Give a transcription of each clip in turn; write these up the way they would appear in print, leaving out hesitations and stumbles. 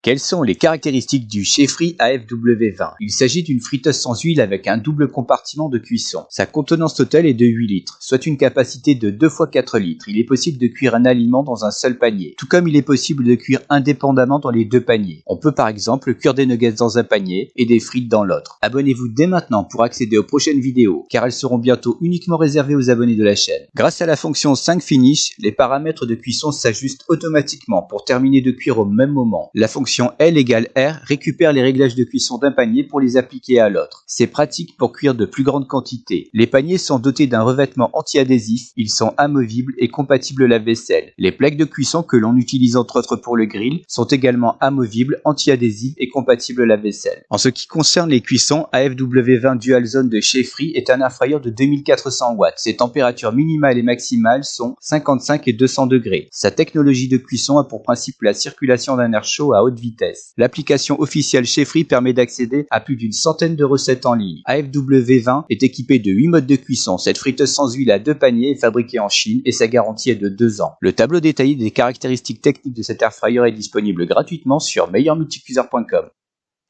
Quelles sont les caractéristiques du Chefri AFW20? Il s'agit d'une friteuse sans huile avec un double compartiment de cuisson. Sa contenance totale est de 8 litres, soit une capacité de 2 fois 4 litres. Il est possible de cuire un aliment dans un seul panier, tout comme il est possible de cuire indépendamment dans les deux paniers. On peut par exemple cuire des nuggets dans un panier et des frites dans l'autre. Abonnez-vous dès maintenant pour accéder aux prochaines vidéos, car elles seront bientôt uniquement réservées aux abonnés de la chaîne. Grâce à la fonction 5 Finish, les paramètres de cuisson s'ajustent automatiquement pour terminer de cuire au même moment. La fonction L égale R récupère les réglages de cuisson d'un panier pour les appliquer à l'autre. C'est pratique pour cuire de plus grandes quantités. Les paniers sont dotés d'un revêtement anti-adhésif, ils sont amovibles et compatibles lave-vaisselle. Les plaques de cuisson que l'on utilise entre autres pour le grill sont également amovibles, anti-adhésives et compatibles lave-vaisselle. En ce qui concerne les cuissons, AFW20 Dual Zone de Chefri est un airfryer de 2400 watts. Ses températures minimales et maximales sont 55 et 200 degrés. Sa technologie de cuisson a pour principe la circulation d'un air chaud à haute vitesse. L'application officielle Chefri permet d'accéder à plus d'une centaine de recettes en ligne. AFW20 est équipé de 8 modes de cuisson. Cette friteuse sans huile à 2 paniers est fabriquée en Chine et sa garantie est de 2 ans. Le tableau détaillé des caractéristiques techniques de cet airfryer est disponible gratuitement sur meilleurmulticuiseur.com.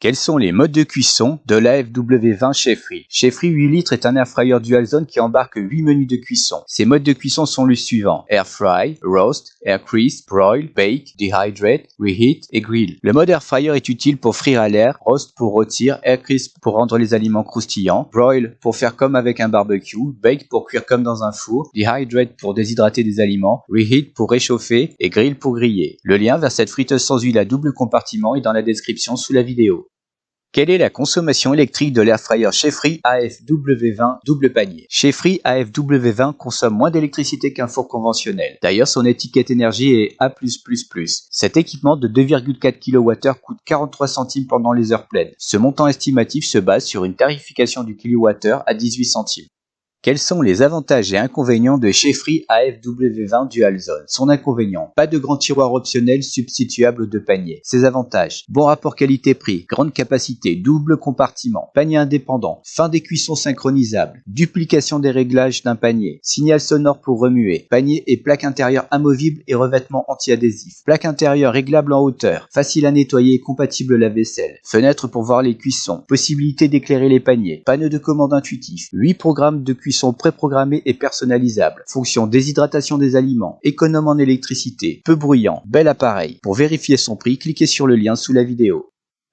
Quels sont les modes de cuisson de l'AFW20 Chefri? Chefri 8 litres est un airfryer dual zone qui embarque 8 menus de cuisson. Ces modes de cuisson sont les suivants: Air Fry, Roast, Air Crisp, Broil, Bake, Dehydrate, Reheat et Grill. Le mode Air Fryer est utile pour frire à l'air, Roast pour rôtir, Air Crisp pour rendre les aliments croustillants, Broil pour faire comme avec un barbecue, Bake pour cuire comme dans un four, Dehydrate pour déshydrater des aliments, Reheat pour réchauffer et Grill pour griller. Le lien vers cette friteuse sans huile à double compartiment est dans la description sous la vidéo. Quelle est la consommation électrique de l'airfryer Chefri AFW20 double panier? Chefri AFW20 consomme moins d'électricité qu'un four conventionnel. D'ailleurs, son étiquette énergie est A+++. Cet équipement de 2,4 kWh coûte 43 centimes pendant les heures pleines. Ce montant estimatif se base sur une tarification du kilowattheure à 18 centimes. Quels sont les avantages et inconvénients de Chefri AFW20 Dual Zone? Son inconvénient: pas de grand tiroir optionnel substituable aux deux paniers. Ses avantages: bon rapport qualité-prix, grande capacité, double compartiment, panier indépendant, fin des cuissons synchronisables, duplication des réglages d'un panier, signal sonore pour remuer, panier et plaque intérieure amovible et revêtement anti-adhésif, plaque intérieure réglable en hauteur, facile à nettoyer et compatible lave-vaisselle, fenêtre pour voir les cuissons, possibilité d'éclairer les paniers, panneau de commande intuitif, 8 programmes de cuisson préprogrammés et personnalisables, fonction déshydratation des aliments, économe en électricité, peu bruyant, bel appareil. Pour vérifier son prix, cliquez sur le lien sous la vidéo.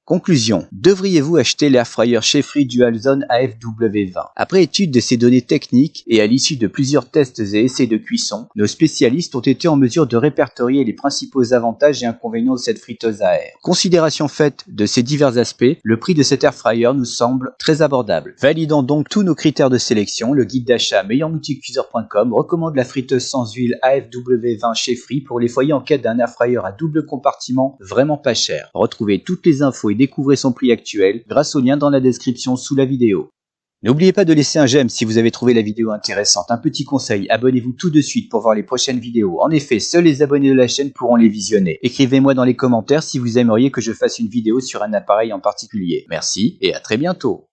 Conclusion: devriez-vous acheter l'airfryer Chefri Dual Zone AFW20? Après étude de ces données techniques et à l'issue de plusieurs tests et essais de cuisson, nos spécialistes ont été en mesure de répertorier les principaux avantages et inconvénients de cette friteuse à air. Considération faite de ces divers aspects, le prix de cet airfryer nous semble très abordable. Validant donc tous nos critères de sélection, le guide d'achat meilleurmulticuiseur.com recommande la friteuse sans huile AFW20 Chefri pour les foyers en quête d'un airfryer à double compartiment vraiment pas cher. Retrouvez toutes les infos et découvrez son prix actuel grâce au lien dans la description sous la vidéo. N'oubliez pas de laisser un j'aime si vous avez trouvé la vidéo intéressante. Un petit conseil, abonnez-vous tout de suite pour voir les prochaines vidéos. En effet, seuls les abonnés de la chaîne pourront les visionner. Écrivez-moi dans les commentaires si vous aimeriez que je fasse une vidéo sur un appareil en particulier. Merci et à très bientôt.